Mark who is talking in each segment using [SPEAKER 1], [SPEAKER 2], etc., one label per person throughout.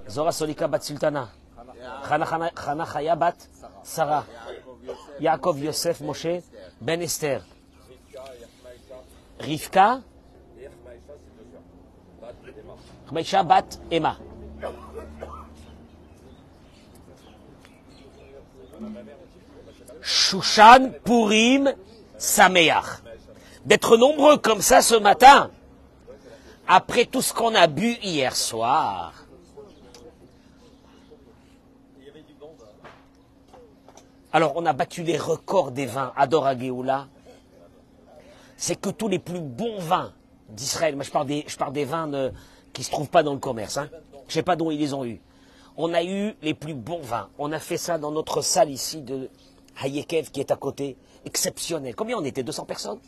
[SPEAKER 1] Zora Solika bat Sultana. Chana Chaya bat Sarah. Yaakov Yosef Moshe Ben Esther. Rivka. Chmaïcha bat Emma. Shushan Purim Sameach. D'être nombreux comme ça ce matin, après tout ce qu'on a bu hier soir. Alors, on a battu les records des vins à Dora Géoula. C'est que tous les plus bons vins d'Israël, moi je parle des vins qui ne se trouvent pas dans le commerce, hein. Je ne sais pas d'où ils les ont eus. On a eu les plus bons vins. On a fait ça dans notre salle ici de Hayekev qui est à côté. Exceptionnel. Combien on était? 200 personnes?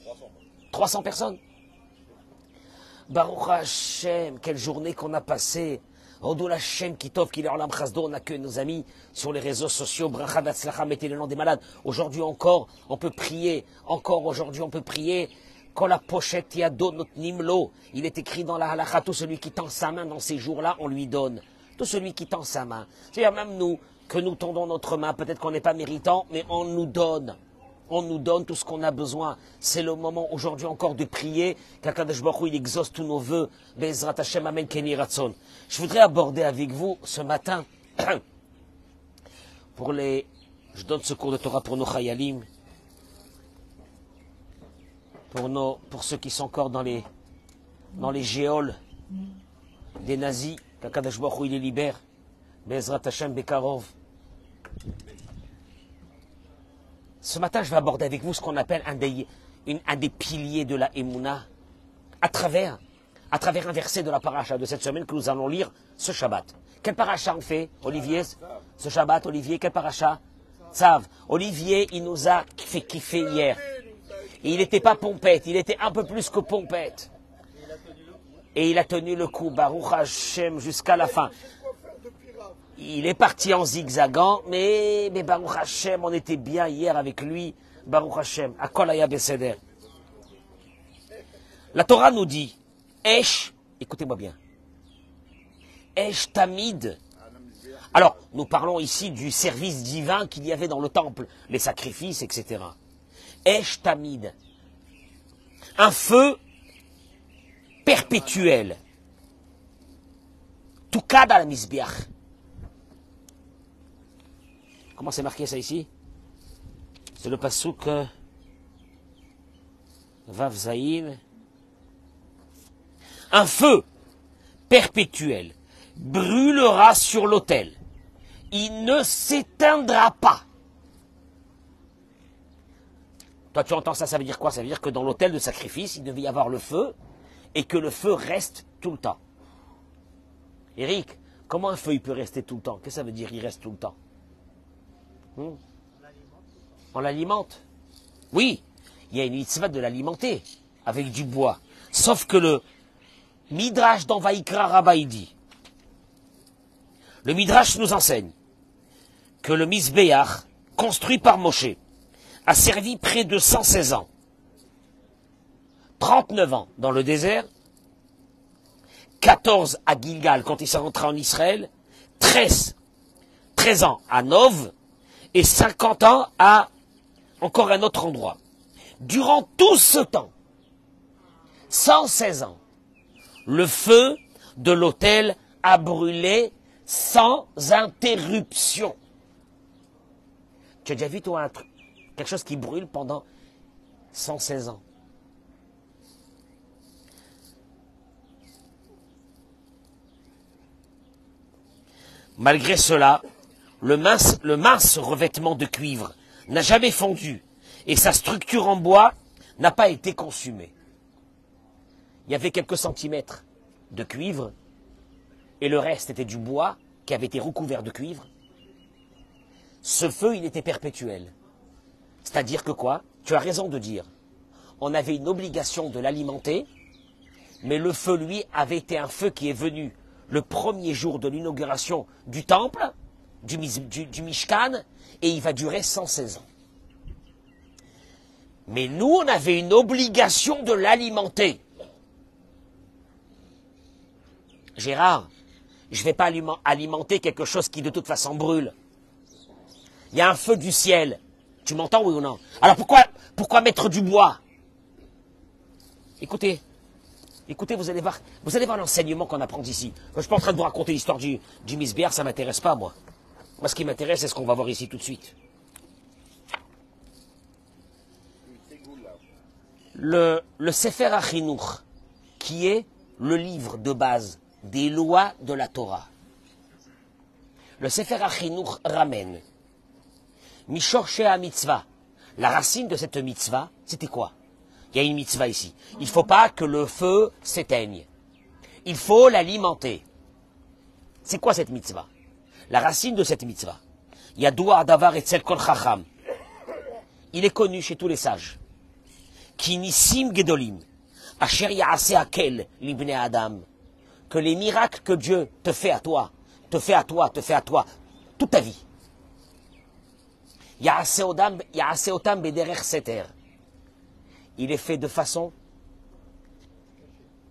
[SPEAKER 1] 300 personnes? Baruch Hashem, quelle journée qu'on a passée. Rodou Hashem, Kitov, Kiler Olam Chasdo, on accueille nos amis sur les réseaux sociaux. Bracha Datzlacha, mettez le nom des malades. Aujourd'hui encore, on peut prier. Encore aujourd'hui, on peut prier. Quand la pochette Yado Not Nimlo, il est écrit dans la halakha, tout celui qui tend sa main dans ces jours-là, on lui donne. Tout celui qui tend sa main. C'est-à-dire même nous, que nous tendons notre main, peut-être qu'on n'est pas méritant, mais on nous donne. On nous donne tout ce qu'on a besoin. C'est le moment aujourd'hui encore de prier, qu'Akadosh Baruch Hu, il exauce tous nos vœux. Be'ezrat Hashem, amen, Keni Ratzon. Je voudrais aborder avec vous ce matin, je donne ce cours de Torah pour nos Chayalim, pour ceux qui sont encore dans les géoles des nazis, qu'Akadosh Baruch Hu, il les libère. Be'ezrat Hashem, Bekarov. Ce matin, je vais aborder avec vous ce qu'on appelle un des piliers de la Emouna, à travers un verset de la paracha de cette semaine que nous allons lire ce Shabbat. Quel paracha on fait, Olivier? Ce Shabbat, Olivier, quel paracha? Tzav. Olivier, il nous a fait kiffer hier. Et il n'était pas pompette, il était un peu plus que pompette. Et il a tenu le coup, Baruch Hashem, jusqu'à la fin. Il est parti en zigzagant, mais Baruch Hashem, on était bien hier avec lui. Baruch Hashem, Akol Haya Beseder. La Torah nous dit, Esh, écoutez-moi bien, Esh Tamid. Alors, nous parlons ici du service divin qu'il y avait dans le temple, les sacrifices, etc. Esh Tamid. Un feu perpétuel. Tukad al Mizbeach. Comment c'est marqué ça ici? C'est le passouk Vav Zayin. Un feu perpétuel brûlera sur l'autel. Il ne s'éteindra pas. Toi, tu entends ça, ça veut dire quoi? Ça veut dire que dans l'autel de sacrifice, il devait y avoir le feu et que le feu reste tout le temps. Eric, comment un feu il peut rester tout le temps? Qu'est-ce que ça veut dire il reste tout le temps? On l'alimente. Oui, il y a une mitzvah de l'alimenter avec du bois. Sauf que le Midrash dans Vaïkra Rabba, il dit, le Midrash nous enseigne que le Mizbeach, construit par Moshe, a servi près de 116 ans. 39 ans dans le désert, 14 à Gilgal quand il s'est rentré en Israël, 13 ans à Nov, et 50 ans à encore un autre endroit. Durant tout ce temps, 116 ans, le feu de l'autel a brûlé sans interruption. Tu as déjà vu, toi, quelque chose qui brûle pendant 116 ans? Malgré cela, le mince revêtement de cuivre n'a jamais fondu et sa structure en bois n'a pas été consumée. Il y avait quelques centimètres de cuivre et le reste était du bois qui avait été recouvert de cuivre. Ce feu, il était perpétuel. C'est-à-dire que quoi? Tu as raison de dire. On avait une obligation de l'alimenter, mais le feu, lui, avait été un feu qui est venu le premier jour de l'inauguration du temple, du Mishkan, et il va durer 116 ans. Mais nous, on avait une obligation de l'alimenter. Gérard, Je ne vais pas alimenter quelque chose qui de toute façon brûle. Il y a un feu du ciel. Tu m'entends, oui ou non? Alors pourquoi mettre du bois? Écoutez, vous allez voir l'enseignement qu'on apprend ici. Je ne suis pas en train de vous raconter l'histoire du misbéar, ça ne m'intéresse pas, moi. Moi, ce qui m'intéresse, c'est ce qu'on va voir ici tout de suite. Le Sefer HaChinuch, qui est le livre de base des lois de la Torah. Le Sefer HaChinuch ramène Mishor Shea Mitzvah. La racine de cette mitzvah, c'était quoi? Il y a une mitzvah ici. Il ne faut pas que le feu s'éteigne. Il faut l'alimenter. C'est quoi cette mitzvah? La racine de cette mitzvah. Yadoua Davar Etzel Kol Chacham. Il est connu chez tous les sages. Kinissim Gedolim. Asher Yaase Akel Libne Adam. Que les miracles que Dieu te fait à toi, toute ta vie. Yaase Otam Bederech Seter. Il est fait de façon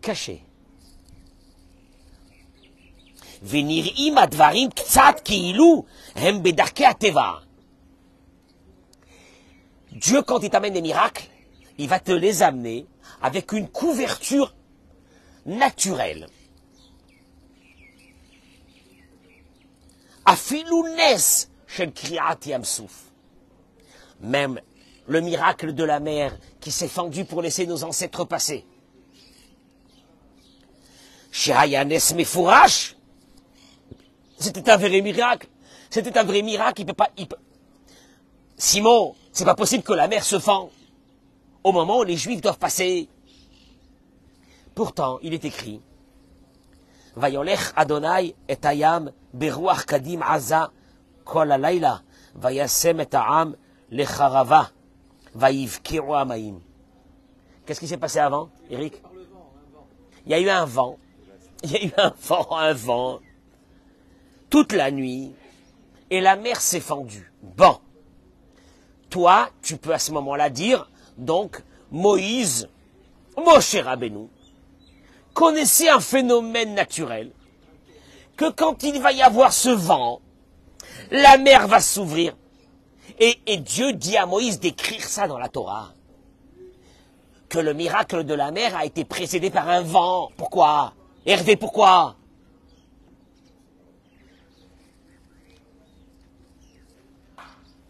[SPEAKER 1] cachée. Venir'im advarim ktsat ki'ilu hem bedarkei ateva. Dieu, quand il t'amène des miracles, il va te les amener avec une couverture naturelle. Afilu nes shel kriat yamsouf. Même le miracle de la mer qui s'est fendue pour laisser nos ancêtres passer. Shehayanes mefourash. C'était un vrai miracle. C'était un vrai miracle. Simon, c'est pas possible que la mer se fend au moment où les Juifs doivent passer. Pourtant, il est écrit Vayolech Adonai et Hayam beruach kadim aza kol halayla vayasem et ha'am lecharava vayivkiru hamaim. Qu'est-ce qui s'est passé avant, Eric? Il y a eu un vent. Il y a eu un vent. Toute la nuit. Et la mer s'est fendue. Bon. Toi, tu peux à ce moment-là dire, donc, Moïse, Moshe Rabbeinu, connaissait un phénomène naturel, que quand il va y avoir ce vent, la mer va s'ouvrir. Et Dieu dit à Moïse d'écrire ça dans la Torah. Que le miracle de la mer a été précédé par un vent. Pourquoi? Hervé, pourquoi?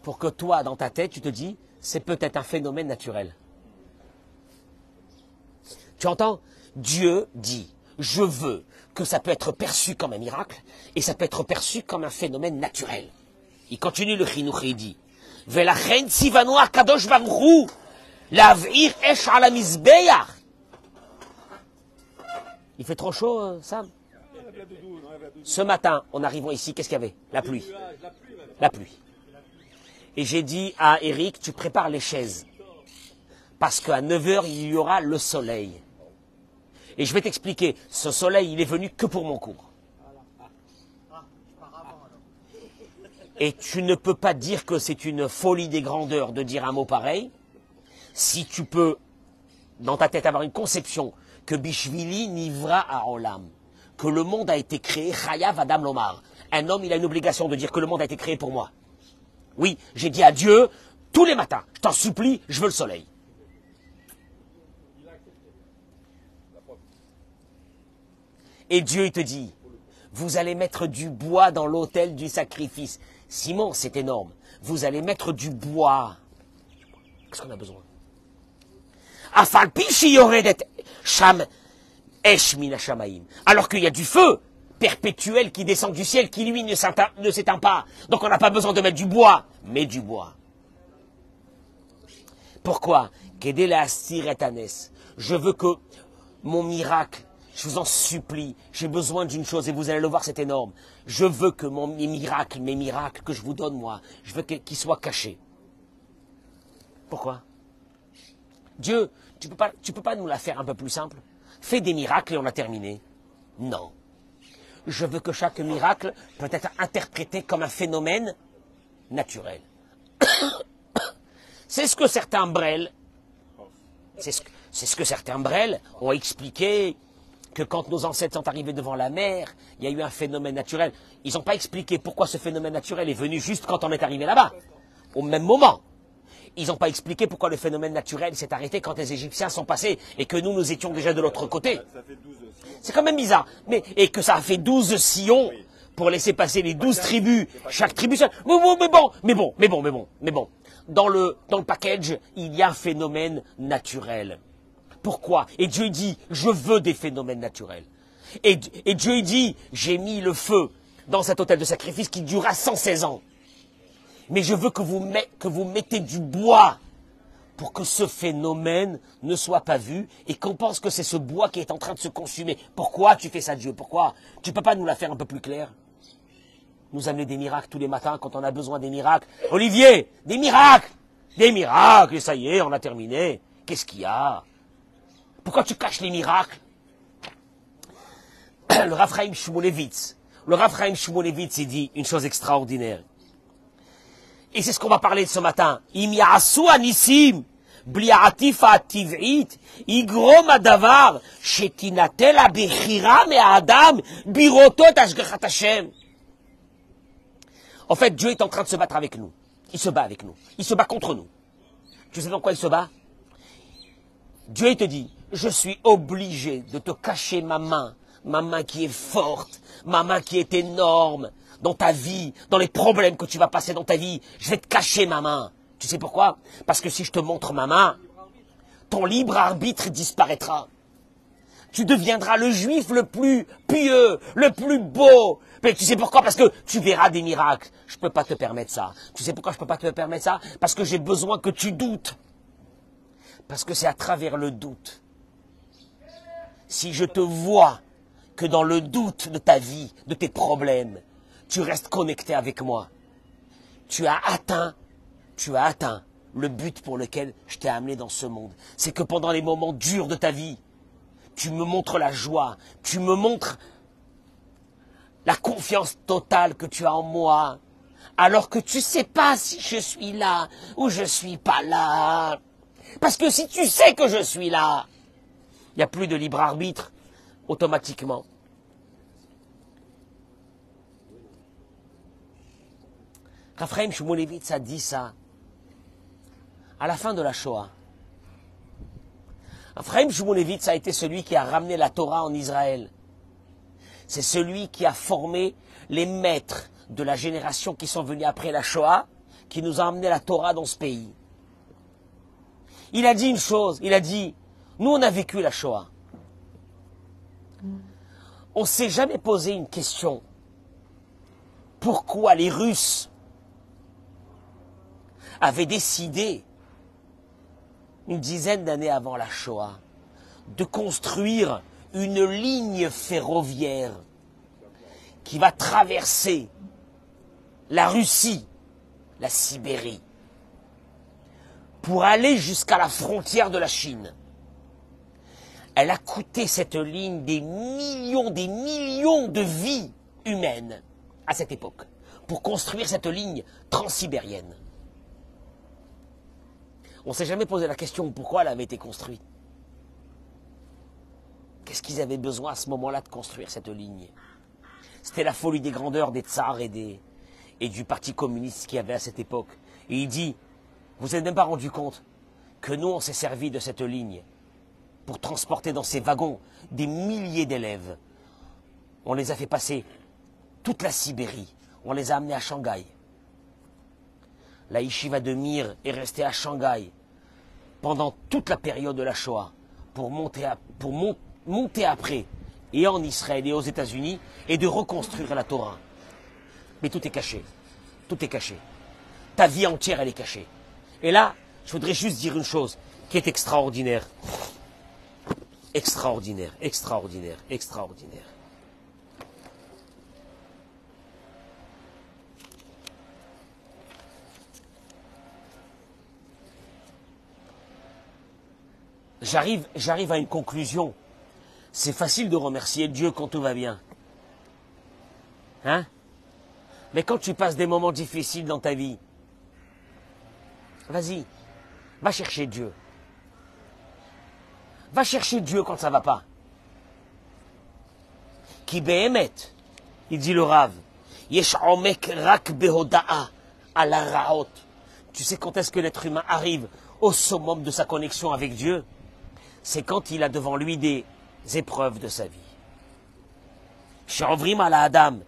[SPEAKER 1] Pour que toi, dans ta tête, tu te dis, c'est peut-être un phénomène naturel. Tu entends? Dieu dit, je veux que ça peut être perçu comme un miracle, et ça peut être perçu comme un phénomène naturel. Il continue le Chinuch et il dit, Velachen tzivanu hakadosh baruch hu, lav'ir esh ala mizbeach. Il fait trop chaud, Sam? Ce matin, en arrivant ici, qu'est-ce qu'il y avait? La pluie. La pluie. Et j'ai dit à Eric, tu prépares les chaises. Parce qu'à 9h, il y aura le soleil. Et je vais t'expliquer, ce soleil, il est venu que pour mon cours. Et tu ne peux pas dire que c'est une folie des grandeurs de dire un mot pareil, si tu peux, dans ta tête, avoir une conception que Bishvili nivra à Olam, que le monde a été créé, Chayav Adam Lomar. Un homme, il a une obligation de dire que le monde a été créé pour moi. Oui, j'ai dit à Dieu, tous les matins, je t'en supplie, je veux le soleil. Et Dieu, il te dit, vous allez mettre du bois dans l'autel du sacrifice. Simon, c'est énorme. Vous allez mettre du bois. Qu'est-ce qu'on a besoin? Alors qu'il y a du feu perpétuel qui descend du ciel, qui lui ne s'éteint pas. Donc on n'a pas besoin de mettre du bois, mais du bois. Pourquoi? Je veux que mon miracle, je vous en supplie, j'ai besoin d'une chose et vous allez le voir, c'est énorme. Je veux que mes miracles que je vous donne moi, je veux qu'ils soient cachés. Pourquoi? Dieu, tu peux pas nous la faire un peu plus simple? Fais des miracles et on a terminé. Non. Je veux que chaque miracle peut être interprété comme un phénomène naturel. C'est ce que certains brels ont expliqué, que quand nos ancêtres sont arrivés devant la mer, il y a eu un phénomène naturel. Ils n'ont pas expliqué pourquoi ce phénomène naturel est venu juste quand on est arrivé là-bas, au même moment. Ils n'ont pas expliqué pourquoi le phénomène naturel s'est arrêté quand les Égyptiens sont passés et que nous étions déjà de l'autre côté. C'est quand même bizarre. Et que ça a fait 12 sillons pour laisser passer les 12 tribus, chaque tribu seule. Mais bon. Dans le package, il y a un phénomène naturel. Pourquoi? Et Dieu dit, je veux des phénomènes naturels. Et Dieu dit, j'ai mis le feu dans cet autel de sacrifice qui durera 116 ans. Mais je veux que vous mettez du bois pour que ce phénomène ne soit pas vu et qu'on pense que c'est ce bois qui est en train de se consumer. Pourquoi tu fais ça, Dieu? Pourquoi? Tu ne peux pas nous la faire un peu plus claire? Nous amener des miracles tous les matins quand on a besoin des miracles. Olivier, des miracles! Des miracles, et ça y est, on a terminé. Qu'est-ce qu'il y a? Pourquoi tu caches les miracles? Le Rav Chaim Shmulevitz, il dit une chose extraordinaire. Et c'est ce qu'on va parler de ce matin. Im ya'asu anissim, bli ha'atifa ha'tiv'it, igrom hadavar, shetinatel ha'bechira me'adam, birotot hashgachat Hashem. En fait, Dieu est en train de se battre avec nous. Il se bat avec nous. Il se bat contre nous. Tu sais dans quoi il se bat? Dieu, il te dit, je suis obligé de te cacher ma main qui est forte, ma main qui est énorme, dans ta vie, dans les problèmes que tu vas passer dans ta vie. Je vais te cacher ma main. Tu sais pourquoi? Parce que si je te montre ma main, ton libre arbitre disparaîtra. Tu deviendras le juif le plus pieux, le plus beau. Mais tu sais pourquoi? Parce que tu verras des miracles. Je ne peux pas te permettre ça. Tu sais pourquoi je ne peux pas te permettre ça? Parce que j'ai besoin que tu doutes. Parce que c'est à travers le doute. Si je te vois que dans le doute de ta vie, de tes problèmes, tu restes connecté avec moi, tu as atteint le but pour lequel je t'ai amené dans ce monde. C'est que pendant les moments durs de ta vie, tu me montres la joie, tu me montres la confiance totale que tu as en moi, alors que tu ne sais pas si je suis là ou je ne suis pas là. Parce que si tu sais que je suis là, il n'y a plus de libre arbitre automatiquement. Rav Chaim Shmulevitz a dit ça à la fin de la Shoah. Rav Chaim Shmulevitz a été celui qui a ramené la Torah en Israël. C'est celui qui a formé les maîtres de la génération qui sont venus après la Shoah, qui nous a amené la Torah dans ce pays. Il a dit une chose, il a dit, nous on a vécu la Shoah. On ne s'est jamais posé une question. Pourquoi les Russes avaient décidé, une dizaine d'années avant la Shoah, de construire une ligne ferroviaire qui va traverser la Russie, la Sibérie, pour aller jusqu'à la frontière de la Chine. Elle a coûté, cette ligne, des millions de vies humaines à cette époque, pour construire cette ligne transsibérienne. On ne s'est jamais posé la question pourquoi elle avait été construite. Qu'est-ce qu'ils avaient besoin à ce moment-là de construire cette ligne? C'était la folie des grandeurs des tsars et du parti communiste qu'il y avait à cette époque. Et il dit, vous n'êtes même pas rendu compte que nous, on s'est servi de cette ligne pour transporter dans ces wagons des milliers d'élèves. On les a fait passer toute la Sibérie. On les a amenés à Shanghai. La yeshiva de Mir est restée à Shanghai pendant toute la période de la Shoah pour monter après, et en Israël et aux États-Unis, et de reconstruire la Torah. Mais tout est caché. Tout est caché. Ta vie entière, elle est cachée. Et là, je voudrais juste dire une chose qui est extraordinaire. Extraordinaire, extraordinaire, extraordinaire. J'arrive à une conclusion. C'est facile de remercier Dieu quand tout va bien. Hein? Mais quand tu passes des moments difficiles dans ta vie, vas-y, va chercher Dieu. Va chercher Dieu quand ça ne va pas. Ki behemet, il dit le Rav, yesh omek rak behoda'a ala raot. Tu sais quand est-ce que l'être humain arrive au summum de sa connexion avec Dieu? C'est quand il a devant lui des épreuves de sa vie. שעוברים על האדם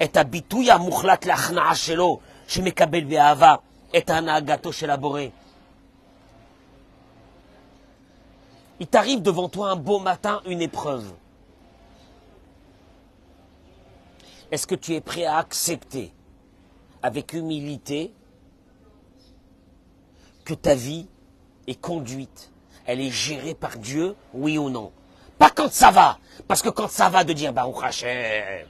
[SPEAKER 1] את הביטוי המוחלט להכנעה שלו, שמקבל באהבה את הנהגתו של הבורא. Il t'arrive devant toi un beau matin une épreuve. Est-ce que tu es prêt à accepter avec humilité que ta vie est conduite, elle est gérée par Dieu, oui ou non? Pas quand ça va, parce que quand ça va de dire Baruch Hashem,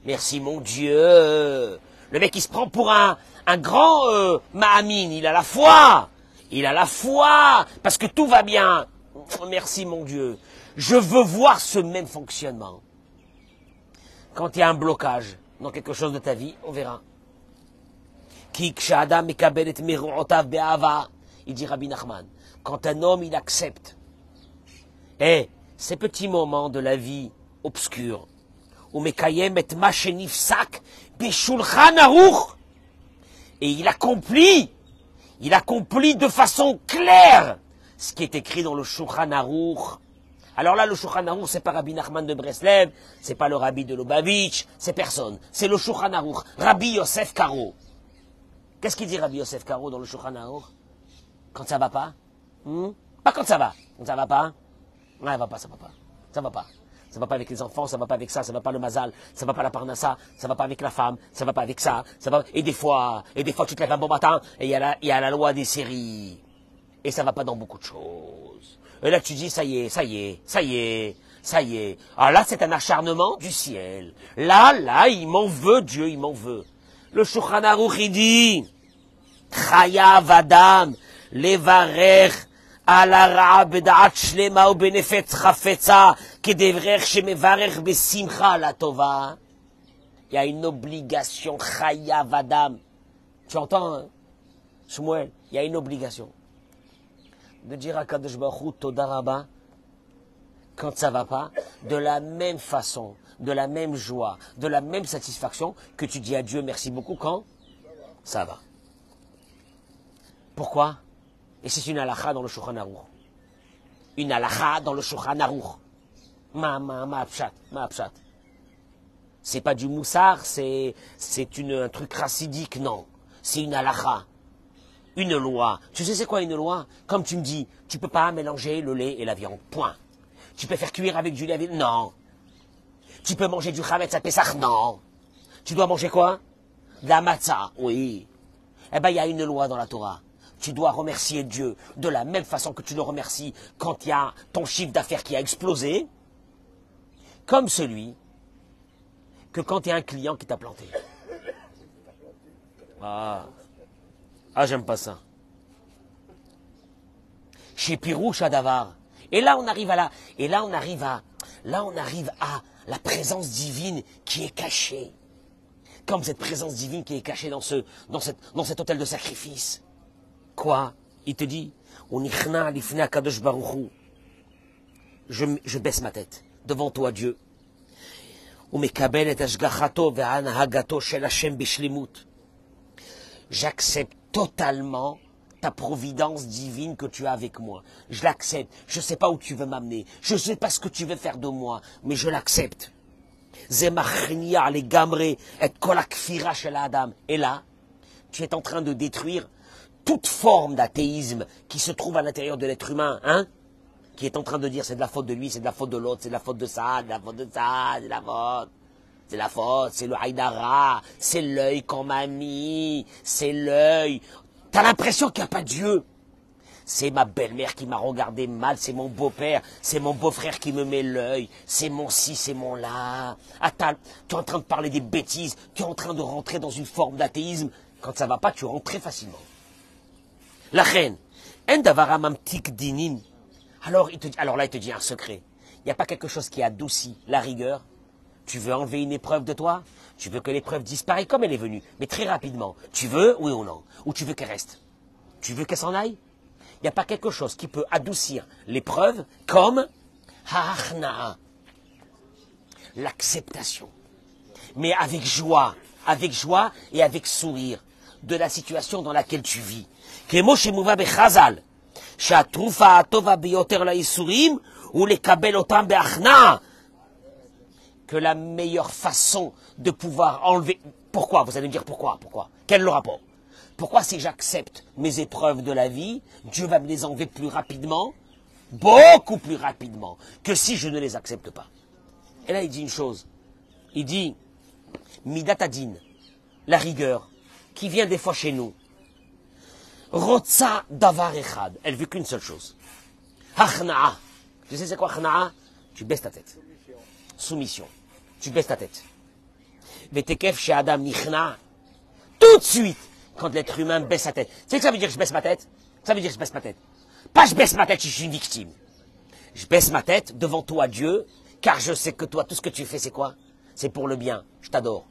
[SPEAKER 1] merci mon Dieu. Le mec il se prend pour un grand Mahamine, il a la foi, parce que tout va bien. Merci mon Dieu. Je veux voir ce même fonctionnement. Quand il y a un blocage dans quelque chose de ta vie, on verra. Il dit Rabbi Nachman, quand un homme il accepte ces petits moments de la vie obscure, et il accomplit de façon claire ce qui est écrit dans le Shulchan Aruch. Alors là, le Shulchan Aruch, c'est pas Rabbi Nachman de Breslev, c'est pas le Rabbi de Lubavitch, c'est personne. C'est le Shulchan Aruch, Rabbi Yosef Karo. Qu'est-ce qu'il dit Rabbi Yosef Karo dans le Shulchan Aruch? Quand ça va pas? Pas quand ça va. Quand ça va pas? Non, ça va pas, ça va pas. Ça va pas. Ça va pas avec les enfants, ça va pas avec ça va pas le mazal, ça va pas la parnassa, ça va pas avec la femme, ça va pas avec ça va... Et des fois, tu te lèves un bon matin, et il y a la loi des séries. Et ça va pas dans beaucoup de choses. Et là, tu dis, ça y est. Alors là, c'est un acharnement du ciel. Là, il m'en veut, Dieu, il m'en veut. Le Shulchan Aruch, il dit, Chayav Adam, levarer, על הרעה בדעת שלמה ובנפש חפצה, כדברך שמברך בשמחה על הטובה. Il y a une obligation, chayav adam. Tu entends, hein? Shmuel, il y a une obligation. De dire à Kadosh Baruch Hu, Toda Rabba, quand ça va pas, de la même façon, de la même joie, de la même satisfaction que tu dis à Dieu merci beaucoup quand ça va. Pourquoi? Et c'est une halakha dans le Shulchan Aruch. Une halakha dans le Shulchan Aruch. Ma pshat. C'est pas du moussard, c'est un truc racidique, non. C'est une halakha. Une loi. Tu sais c'est quoi une loi? Comme tu me dis, tu peux pas mélanger le lait et la viande. Point. Tu peux faire cuire avec du lait, non. Tu peux manger du chametz à Pesach, non. Tu dois manger quoi? De la matzah, oui. Eh ben, il y a une loi dans la Torah. Tu dois remercier Dieu de la même façon que tu le remercies quand il y a ton chiffre d'affaires qui a explosé, comme celui que quand il y a un client qui t'a planté. Ah, j'aime pas ça. Chez Pirouche à Davar. Et là, on arrive à la présence divine qui est cachée. Comme cette présence divine qui est cachée dans cet hôtel de sacrifice. Quoi? Il te dit, je baisse ma tête devant toi, Dieu. J'accepte totalement ta providence divine que tu as avec moi. Je l'accepte. Je ne sais pas où tu veux m'amener. Je ne sais pas ce que tu veux faire de moi, mais je l'accepte. Et là, tu es en train de détruire toute forme d'athéisme qui se trouve à l'intérieur de l'être humain, hein, qui est en train de dire c'est de la faute de lui, c'est de la faute de l'autre, c'est de la faute de ça, c'est la faute, c'est le haïdara, c'est l'œil qu'on m'a mis, c'est l'œil. T'as l'impression qu'il n'y a pas Dieu. C'est ma belle-mère qui m'a regardé mal, c'est mon beau-père, c'est mon beau-frère qui me met l'œil, c'est mon ci, c'est mon là. Attends, tu es en train de parler des bêtises, tu es en train de rentrer dans une forme d'athéisme. Quand ça va pas, tu rentres très facilement. La reine, alors là, il te dit un secret. Il n'y a pas quelque chose qui adoucit la rigueur. Tu veux enlever une épreuve de toi? Tu veux que l'épreuve disparaisse comme elle est venue, mais très rapidement. Tu veux, oui ou non? Ou tu veux qu'elle reste? Tu veux qu'elle s'en aille? Il n'y a pas quelque chose qui peut adoucir l'épreuve comme ha'achna'a. l'acceptation. Mais avec joie et avec sourire de la situation dans laquelle tu vis. כמו שמובא בחז"ל, שהתרופה הטובה ביותר לייסורים הוא לקבל אותם בהכנעה. Que la meilleure façon de pouvoir enlever... Pourquoi? Vous allez me dire pourquoi? Quel est le rapport? Pourquoi si j'accepte mes épreuves de la vie, Dieu va me les enlever plus rapidement, beaucoup plus rapidement, que si je ne les accepte pas? Et là, il dit une chose. Il dit, Midatadin, la rigueur, qui vient des fois chez nous. Rotsa davar echad. Elle veut qu'une seule chose. Achna'a. Tu sais c'est quoi achna'a? Tu baisses ta tête. Soumission. Tu baisses ta tête. Vetekef chez Adam nichna. Tout de suite, quand l'être humain baisse sa tête. Tu sais que ça veut dire que je baisse ma tête? Ça veut dire que je baisse ma tête. Pas je baisse ma tête, je suis une victime. Je baisse ma tête devant toi, Dieu, car je sais que toi, tout ce que tu fais, c'est quoi? C'est pour le bien. Je t'adore.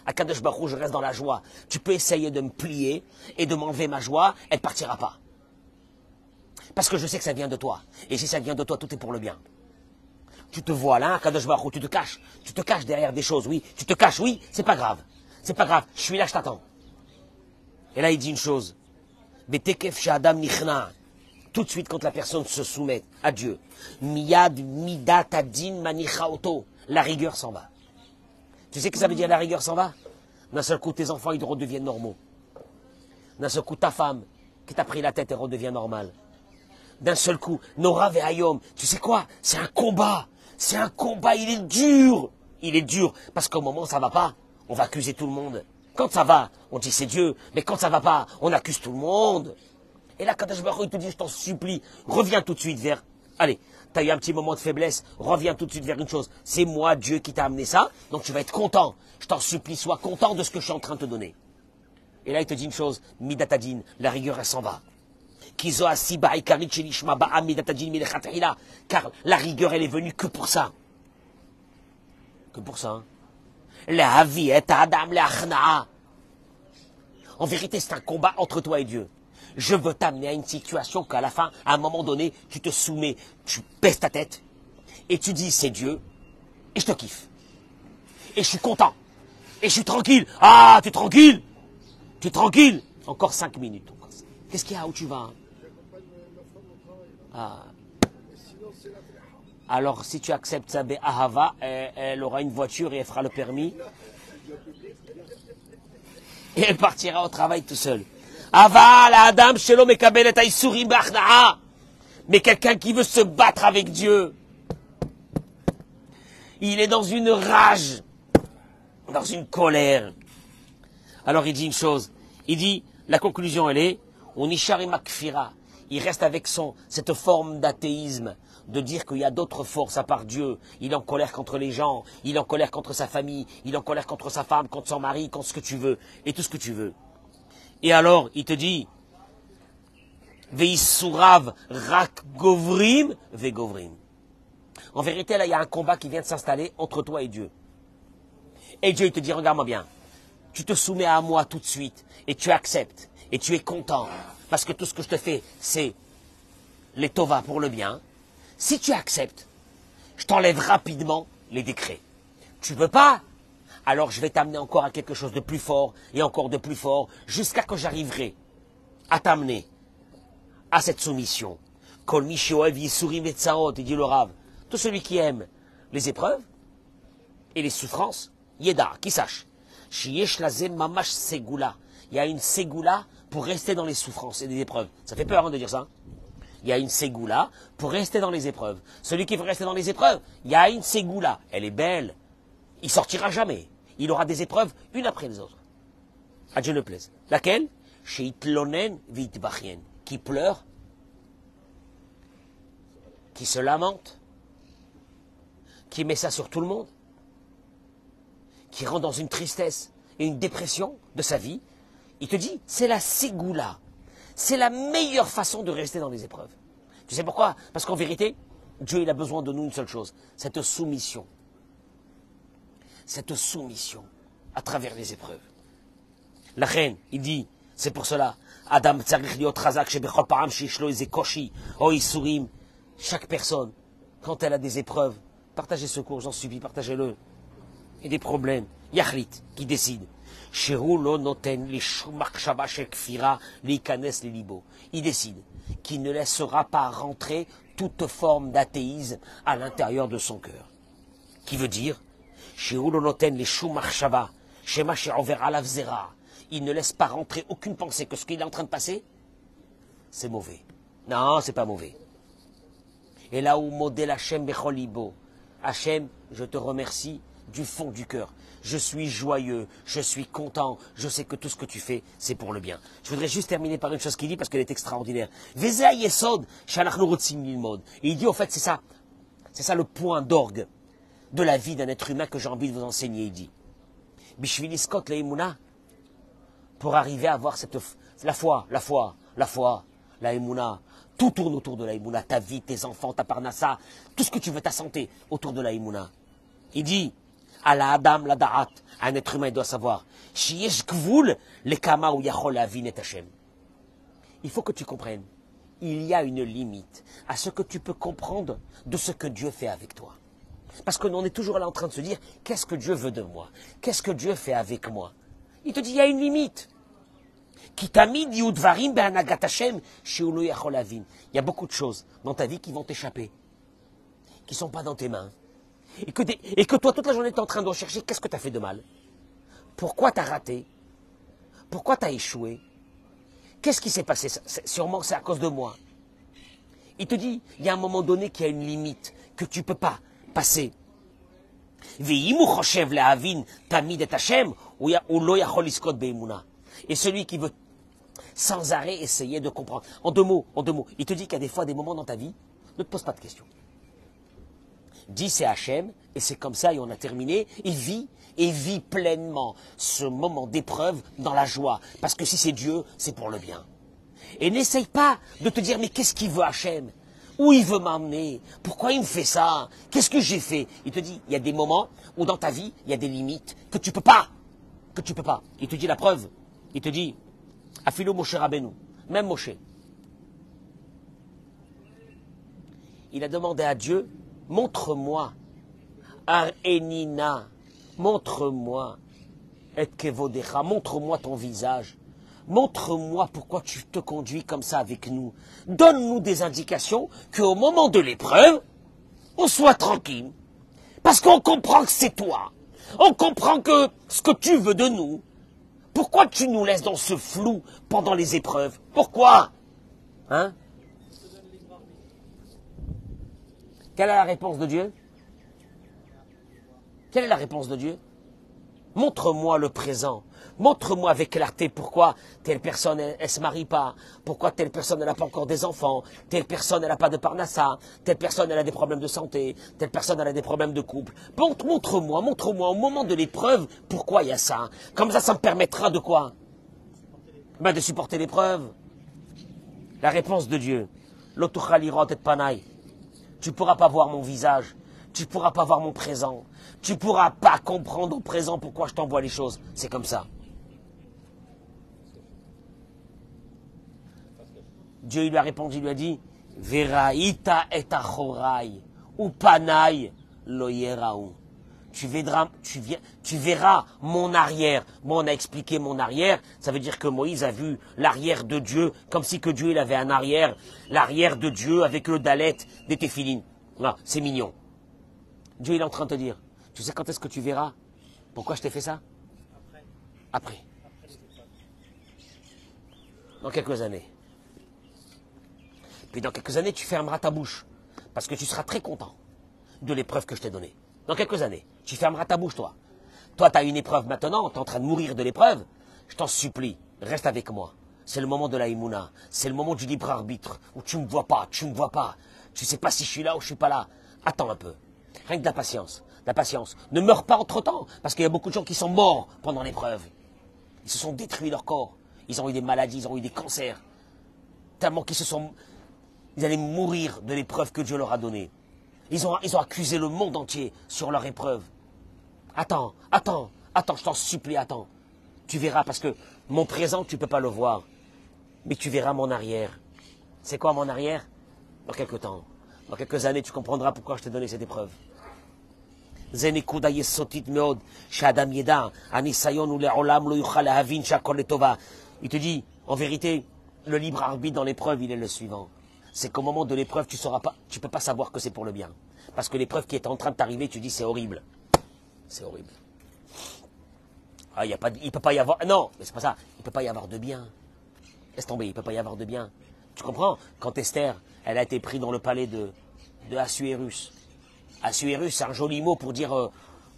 [SPEAKER 1] À Kadosh Baruch Hu, je reste dans la joie. Tu peux essayer de me plier et de m'enlever ma joie, elle ne partira pas. Parce que je sais que ça vient de toi. Et si ça vient de toi, tout est pour le bien. Tu te vois là, Kadosh Baruch Hu, tu te caches. Tu te caches derrière des choses, oui. Tu te caches, oui, c'est pas grave. C'est pas grave, je suis là, je t'attends. Et là, il dit une chose. Betekef sh'adam nichna. Tout de suite, quand la personne se soumet à Dieu. Miyad midat adin manicha auto. La rigueur s'en va. Tu sais ce que ça veut dire la rigueur s'en va? D'un seul coup, tes enfants, ils redeviennent normaux. D'un seul coup, ta femme, qui t'a pris la tête, elle redevient normale. D'un seul coup, Nora Ve'ayom, tu sais quoi? C'est un combat. C'est un combat, il est dur. Il est dur, parce qu'au moment où ça va pas, on va accuser tout le monde. Quand ça va, on dit c'est Dieu. Mais quand ça va pas, on accuse tout le monde. Et là, Kadosh Baruch Hu, il te dit, je t'en supplie, reviens tout de suite vers... Allez, tu as eu un petit moment de faiblesse, reviens tout de suite vers une chose. C'est moi, Dieu, qui t'a amené ça, donc tu vas être content. Je t'en supplie, sois content de ce que je suis en train de te donner. Et là, il te dit une chose, Midatadin, la rigueur, elle s'en va. Car la rigueur, elle est venue que pour ça. Que pour ça. En vérité, c'est un combat entre toi et Dieu. Je veux t'amener à une situation qu'à la fin, à un moment donné, tu te soumets, tu baisses ta tête, et tu dis, c'est Dieu, et je te kiffe. Et je suis content. Et je suis tranquille. Ah, tu es tranquille? Tu es tranquille? Encore 5 minutes. Qu'est-ce qu'il y a? Où tu vas? Ah. Alors, si tu acceptes ça, Ahava, elle aura une voiture et elle fera le permis. Et elle partira au travail tout seul. Aval, Adam, Shelom et Kabel et Aïsourim Bachna'a. Mais quelqu'un qui veut se battre avec Dieu, il est dans une rage, dans une colère. Alors il dit une chose, il dit, la conclusion elle est, on ishari makfira, il reste avec cette forme d'athéisme, de dire qu'il y a d'autres forces à part Dieu. Il est en colère contre les gens, il est en colère contre sa famille, il est en colère contre sa femme, contre son mari, contre ce que tu veux, et tout ce que tu veux. Et alors, il te dit, Veissurav rak govrim ve govrim. En vérité, là, il y a un combat qui vient de s'installer entre toi et Dieu. Et Dieu, il te dit, regarde-moi bien, tu te soumets à moi tout de suite, et tu acceptes, et tu es content, parce que tout ce que je te fais, c'est les tova pour le bien. Si tu acceptes, je t'enlève rapidement les décrets. Tu veux pas? Alors je vais t'amener encore à quelque chose de plus fort, et encore de plus fort, jusqu'à que j'arriverai à t'amener à cette soumission. Kol mi she'ohev yisurim vetzarot, il dit le Rav, tout celui qui aime les épreuves et les souffrances, yeda, qui sache, sheyesh lazem mamash segula, il y a une segula pour rester dans les souffrances et les épreuves. Ça fait peur de dire ça. Il y a une ségoula pour rester dans les épreuves. Celui qui veut rester dans les épreuves, il y a une ségoula. Elle est belle. Il sortira jamais. Il aura des épreuves une après les autres. À Dieu ne plaise. Laquelle? Chez Itlonen Vitbachien. Qui pleure, qui se lamente, qui met ça sur tout le monde, qui rentre dans une tristesse et une dépression de sa vie. Il te dit, c'est la ségoula. C'est la meilleure façon de rester dans les épreuves. Tu sais pourquoi? Parce qu'en vérité, Dieu il a besoin de nous une seule chose, cette soumission. Cette soumission à travers les épreuves. La reine, il dit, c'est pour cela, Adam tzarich liot chazak shebechol param shishlo eze koshi o isurim. Chaque personne, quand elle a des épreuves, Partagez ce cours, j'en supplie, partagez-le. Il y a des problèmes. Yachlit, qui décide. Il décide qu'il ne laissera pas rentrer toute forme d'athéisme à l'intérieur de son cœur. Qui veut dire, il ne laisse pas rentrer aucune pensée que ce qu'il est en train de passer, c'est mauvais. Non, c'est pas mauvais. Et là où modèle Hachem Becholibo, Hachem, je te remercie du fond du cœur. Je suis joyeux, je suis content, je sais que tout ce que tu fais, c'est pour le bien. Je voudrais juste terminer par une chose qu'il dit parce qu'elle est extraordinaire. Et il dit, au fait, c'est ça le point d'orgue de la vie d'un être humain que j'ai envie de vous enseigner. Il dit, Bishviliskot leimuna, pour arriver à avoir la foi, la émouna, tout tourne autour de la émouna, ta vie, tes enfants, ta parnassa, tout ce que tu veux, ta santé, autour de la émouna. Il dit, à la Adam, la Da'at, un être humain doit savoir, Shiesh Gvul, le Kama ou Yachol Avin et Hashem. Il faut que tu comprennes, il y a une limite à ce que tu peux comprendre de ce que Dieu fait avec toi. Parce que nous, on est toujours là en train de se dire, qu'est-ce que Dieu veut de moi? Qu'est-ce que Dieu fait avec moi? Il te dit, il y a une limite. Il y a beaucoup de choses dans ta vie qui vont t'échapper, qui ne sont pas dans tes mains. Et que toi, toute la journée, tu es en train de rechercher qu'est-ce que tu as fait de mal. Pourquoi tu as raté? Pourquoi tu as échoué? Qu'est-ce qui s'est passé? Sûrement c'est à cause de moi. Il te dit, il y a un moment donné qu'il y a une limite que tu ne peux pas passer. Et celui qui veut sans arrêt essayer de comprendre. En deux mots, il te dit qu'il y a des fois des moments dans ta vie, ne te pose pas de questions. Dis c'est Hachem, et c'est comme ça, et on a terminé. Il vit pleinement ce moment d'épreuve dans la joie. Parce que si c'est Dieu, c'est pour le bien. Et n'essaye pas de te dire, mais qu'est-ce qu'il veut Hachem? Où il veut m'emmener? Pourquoi il me fait ça? Qu'est-ce que j'ai fait? Il te dit, il y a des moments où dans ta vie, il y a des limites que tu peux pas. Il te dit la preuve. Il te dit, Afilo Moshe Rabbeinu, même Moshe. Il a demandé à Dieu, montre-moi, Ar-Enina, montre-moi, Et Kevodecha, montre-moi ton visage. Montre-moi pourquoi tu te conduis comme ça avec nous. Donne-nous des indications qu'au moment de l'épreuve, on soit tranquille. Parce qu'on comprend que c'est toi. On comprend que ce que tu veux de nous. Pourquoi tu nous laisses dans ce flou pendant les épreuves? Pourquoi? Hein? Quelle est la réponse de Dieu? Quelle est la réponse de Dieu? Montre-moi le présent. Montre-moi avec clarté pourquoi telle personne, elle ne se marie pas. Pourquoi telle personne, elle n'a pas encore des enfants. Telle personne, elle n'a pas de parnassa. Telle personne, elle a des problèmes de santé. Telle personne, elle a des problèmes de couple. Montre-moi au moment de l'épreuve pourquoi il y a ça. Comme ça me permettra de quoi? De supporter l'épreuve. La réponse de Dieu. L'otuchalirot et panay. Tu ne pourras pas voir mon visage. Tu ne pourras pas voir mon présent. Tu ne pourras pas comprendre au présent pourquoi je t'envoie les choses. C'est comme ça. Dieu il lui a répondu, il lui a dit, Veraïta et achorai, ou panai lo yeraou. Tu verras mon arrière. Moi, on a expliqué mon arrière. Ça veut dire que Moïse a vu l'arrière de Dieu, comme si que Dieu il avait un arrière. L'arrière de Dieu avec le dalet des téphilines. Non, c'est mignon. Dieu il est en train de te dire, tu sais quand est-ce que tu verras pourquoi je t'ai fait ça? Après. Dans quelques années. Puis dans quelques années, tu fermeras ta bouche. Parce que tu seras très content de l'épreuve que je t'ai donnée. Dans quelques années, tu fermeras ta bouche, toi. Toi, tu as une épreuve maintenant, tu es en train de mourir de l'épreuve. Je t'en supplie, reste avec moi. C'est le moment de la Emouna. C'est le moment du libre arbitre. Où tu ne me vois pas, tu ne me vois pas. Tu ne sais pas si je suis là ou je ne suis pas là. Attends un peu. Rien que de la patience. La patience. Ne meurs pas entre-temps. Parce qu'il y a beaucoup de gens qui sont morts pendant l'épreuve. Ils se sont détruits leur corps. Ils ont eu des maladies, ils ont eu des cancers. Tellement ils allaient mourir de l'épreuve que Dieu leur a donnée. Ils ont accusé le monde entier sur leur épreuve. Attends, je t'en supplie, attends. Tu verras, parce que mon présent, tu ne peux pas le voir. Mais tu verras mon arrière. C'est quoi mon arrière? Dans quelques temps. Dans quelques années, tu comprendras pourquoi je t'ai donné cette épreuve. זה נקודה יסודית מאוד, שאדם ידע, הניסיון הוא לעולם לא יוכל להבין שהכל לטובה. Il te dit, en vérité, le libre arbitre dans l'épreuve, il est le suivant. C'est qu'au moment de l'épreuve, tu peux pas savoir que c'est pour le bien. Parce que l'épreuve qui est en train de t'arriver, tu dis c'est horrible. C'est horrible. Ah, il peut pas y avoir, non, mais c'est pas ça, il peut pas y avoir de bien. Laisse tomber, il peut pas y avoir de bien. Tu comprends? Quand Esther, elle a été prise dans le palais de Assuérus. Assuérus, c'est un joli mot pour dire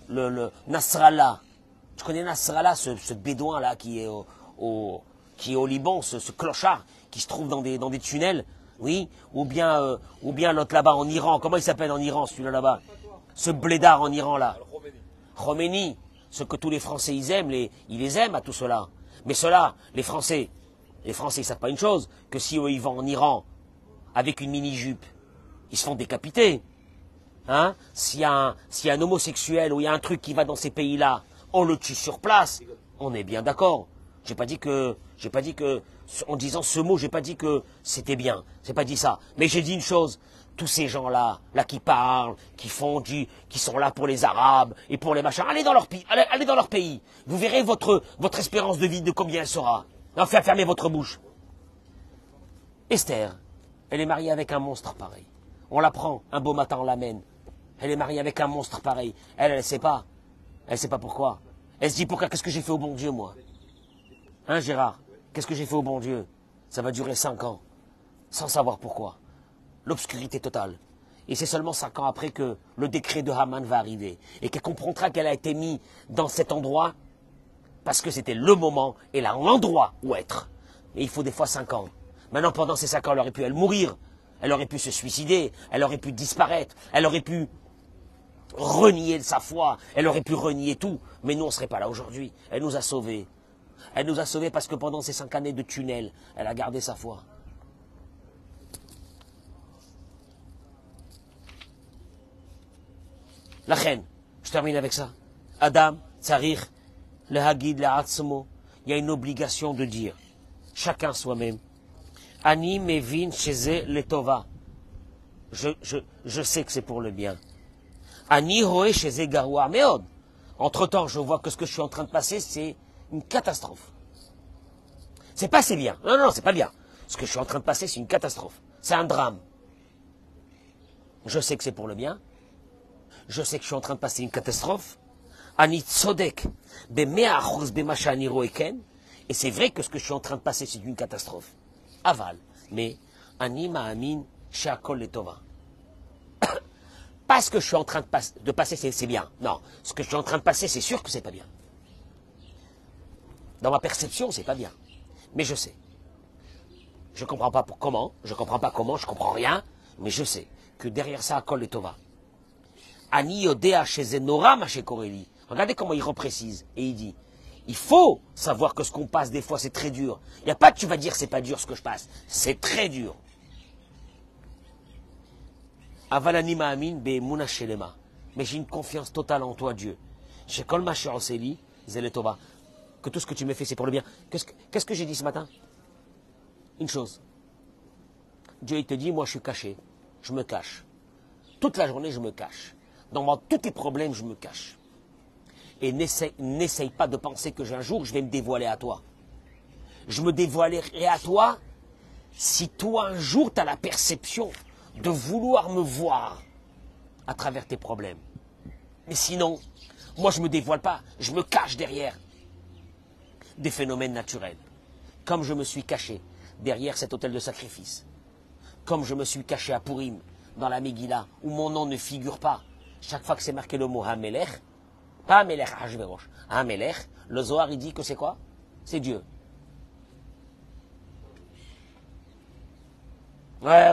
[SPEAKER 1] le Nasrallah. Tu connais Nasrallah, ce bédouin-là qui est au Liban, ce clochard qui se trouve dans des tunnels, oui, ou bien l'autre là-bas en Iran. Comment il s'appelle en Iran, celui-là là-bas? Ce blédard en Iran là. Khomeini. Ce que tous les Français ils aiment, ils les aiment à tout cela. Mais cela, les Français ils savent pas une chose, que si eux ils vont en Iran avec une mini-jupe, ils se font décapiter. Hein? S'il y a un homosexuel ou il y a un truc qui va dans ces pays-là, on le tue sur place. On est bien d'accord. J'ai pas dit que, en disant ce mot, j'ai pas dit que c'était bien. J'ai pas dit ça. Mais j'ai dit une chose. Tous ces gens-là, qui parlent, qui sont là pour les Arabes et pour les machins, allez dans leur pays, allez dans leur pays. Vous verrez votre espérance de vie de combien elle sera. Enfin, fermez votre bouche. Esther, elle est mariée avec un monstre pareil. On la prend, un beau matin, on l'amène. Elle est mariée avec un monstre pareil. Elle sait pas. Elle sait pas pourquoi. Elle se dit, pourquoi, qu'est-ce que j'ai fait au bon Dieu, moi? Hein, Gérard? Qu'est-ce que j'ai fait au bon Dieu? Ça va durer 5 ans. Sans savoir pourquoi. L'obscurité totale. Et c'est seulement 5 ans après que le décret de Haman va arriver. Et qu'elle comprendra qu'elle a été mise dans cet endroit parce que c'était le moment et l'endroit où être. Et il faut des fois 5 ans. Maintenant, pendant ces 5 ans, elle aurait pu mourir. Elle aurait pu se suicider. Elle aurait pu disparaître. Elle aurait pu renier sa foi. Elle aurait pu renier tout. Mais nous, on ne serait pas là aujourd'hui. Elle nous a sauvés. Elle nous a sauvés parce que pendant ces 5 années de tunnel, elle a gardé sa foi. La reine, je termine avec ça. Adam, Tsarir, le Hagid, le Hatzmo, il y a une obligation de dire, chacun soi-même, Ani mevin chez le Tova. Je sais que c'est pour le bien. Ani roe chez Garoua Meod. Entre-temps, je vois que ce que je suis en train de passer, c'est une catastrophe. C'est pas assez bien. Non, c'est pas bien. Ce que je suis en train de passer, c'est une catastrophe. C'est un drame. Je sais que c'est pour le bien. Je sais que je suis en train de passer une catastrophe. Ani tzodek be-100% bema shani roeken. Et c'est vrai que ce que je suis en train de passer, c'est une catastrophe. Aval. Mais ani ma'amin she'akol letova. Pas ce que je suis en train de passer, c'est bien. Non. Ce que je suis en train de passer, c'est sûr que c'est pas bien. Dans ma perception, c'est pas bien. Mais je sais. Je comprends pas comment. Je comprends rien. Mais je sais que derrière ça, akol letova. Ani yodea chez Nora Machekoreli. Regardez comment il reprécise. Et il dit, il faut savoir que ce qu'on passe des fois c'est très dur. Il n'y a pas que tu vas dire c'est pas dur ce que je passe. C'est très dur. Avalani ma'amin be muna shelema. Mais j'ai une confiance totale en toi Dieu. Chez Kol Macheoseli, Zeletova. Que tout ce que tu me fais c'est pour le bien. Qu'est-ce que j'ai dit ce matin? Une chose. Dieu il te dit, moi je suis caché. Je me cache. Toute la journée je me cache. Dans tous tes problèmes, je me cache. Et n'essaye pas de penser que un jour, je vais me dévoiler à toi. Je me dévoilerai à toi si toi, un jour, tu as la perception de vouloir me voir à travers tes problèmes. Mais sinon, moi, je ne me dévoile pas. Je me cache derrière des phénomènes naturels. Comme je me suis caché derrière cet autel de sacrifice. Comme je me suis caché à Purim, dans la Megillah, où mon nom ne figure pas. Chaque fois que c'est marqué le mot Hamelech, pas Hamelech Hashverosh, Hamelech, le Zohar il dit que c'est quoi? C'est Dieu. Ouais,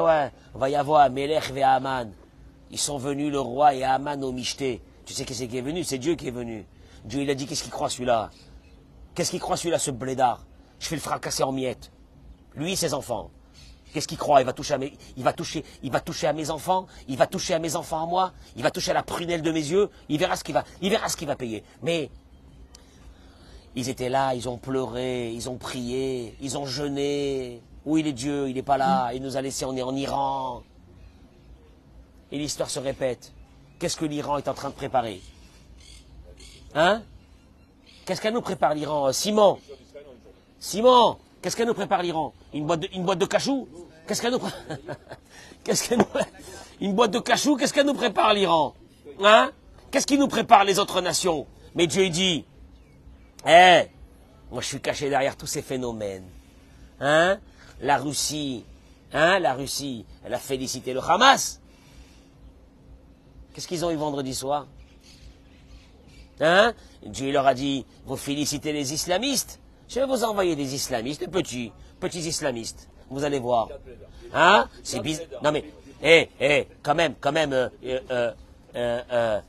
[SPEAKER 1] on va y avoir Hamelech et Haman. Ils sont venus, le roi et Haman au Michté. Tu sais qui c'est qui est venu? C'est Dieu qui est venu. Dieu il a dit qu'est-ce qu'il croit celui-là? Qu'est-ce qu'il croit celui-là, ce blédard? Je vais le fracasser en miettes. Lui et ses enfants. Qu'est-ce qu'il croit? Il va toucher à mes enfants, il va toucher à mes enfants à moi, il va toucher à la prunelle de mes yeux, il verra ce qu'il va payer. Mais ils étaient là, ils ont pleuré, ils ont prié, ils ont jeûné. Où il est Dieu? Il n'est pas là, il nous a laissés, on est en Iran. Et l'histoire se répète. Qu'est-ce que l'Iran est en train de préparer? Hein? Qu'est-ce qu'elle nous prépare l'Iran? Simon, qu'est-ce qu'elle nous prépare l'Iran? Une boîte de cachou? Qu'est-ce qu'elle nous Une boîte de cachou, qu'est-ce qu'elle nous prépare l'Iran? Hein? Qu'est-ce qui nous prépare les autres nations? Mais Dieu dit, moi je suis caché derrière tous ces phénomènes. Hein? La Russie, elle a félicité le Hamas. Qu'est-ce qu'ils ont eu vendredi soir? Hein? Dieu leur a dit, vous félicitez les islamistes. Je vais vous envoyer des islamistes, petits islamistes. Vous allez voir. Hein? C'est bizarre. Non mais, quand même,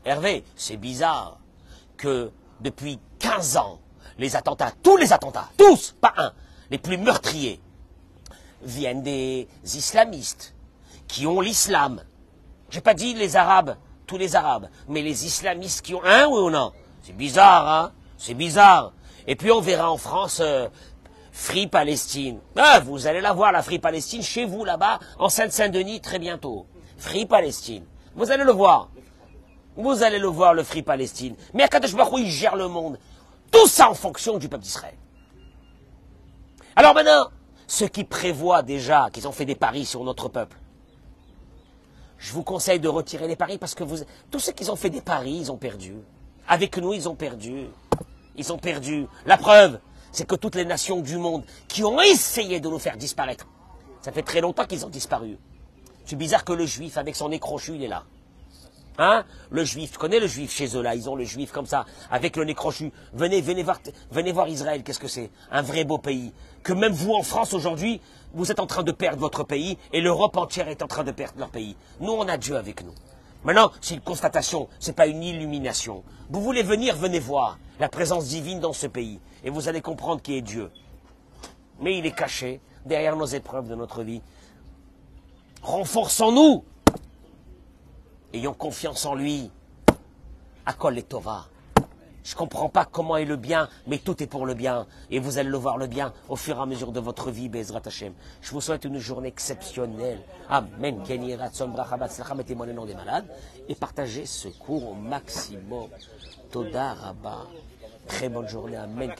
[SPEAKER 1] Hervé, c'est bizarre que depuis 15 ans, tous les attentats, tous, pas un, les plus meurtriers, viennent des islamistes qui ont l'islam. J'ai pas dit les Arabes, tous les Arabes, mais les islamistes qui ont un, oui ou non? C'est bizarre, hein? C'est bizarre. Et puis on verra en France Free Palestine. Ah, vous allez la voir, la Free Palestine, chez vous là-bas, en Seine-Saint-Denis, très bientôt. Free Palestine. Vous allez le voir. Vous allez le voir, le Free Palestine. Mais Akadosh Baruch Hu, il gère le monde. Tout ça en fonction du peuple d'Israël. Alors maintenant, ceux qui prévoient déjà qu'ils ont fait des paris sur notre peuple, je vous conseille de retirer les paris parce que tous ceux qui ont fait des paris, ils ont perdu. Avec nous, ils ont perdu. Ils ont perdu. La preuve, c'est que toutes les nations du monde qui ont essayé de nous faire disparaître, ça fait très longtemps qu'ils ont disparu. C'est bizarre que le juif, avec son nez crochu, il est là. Hein? Le juif, tu connais le juif chez eux là, ils ont le juif comme ça, avec le nez crochu. Venez voir Israël, qu'est-ce que c'est? Un vrai beau pays. Que même vous en France aujourd'hui, vous êtes en train de perdre votre pays et l'Europe entière est en train de perdre leur pays. Nous, on a Dieu avec nous. Maintenant, c'est une constatation, c'est pas une illumination. Vous voulez venir, venez voir la présence divine dans ce pays et vous allez comprendre qui est Dieu. Mais il est caché derrière nos épreuves de notre vie. Renforçons-nous. Ayons confiance en lui. Akol les Tova. Je ne comprends pas comment est le bien, mais tout est pour le bien. Et vous allez le voir le bien au fur et à mesure de votre vie, Bezrat Hashem. Je vous souhaite une journée exceptionnelle. Amen. Mettez-moi le nom des malades et partagez ce cours au maximum. Toda Rabba. Très bonne journée. Amen.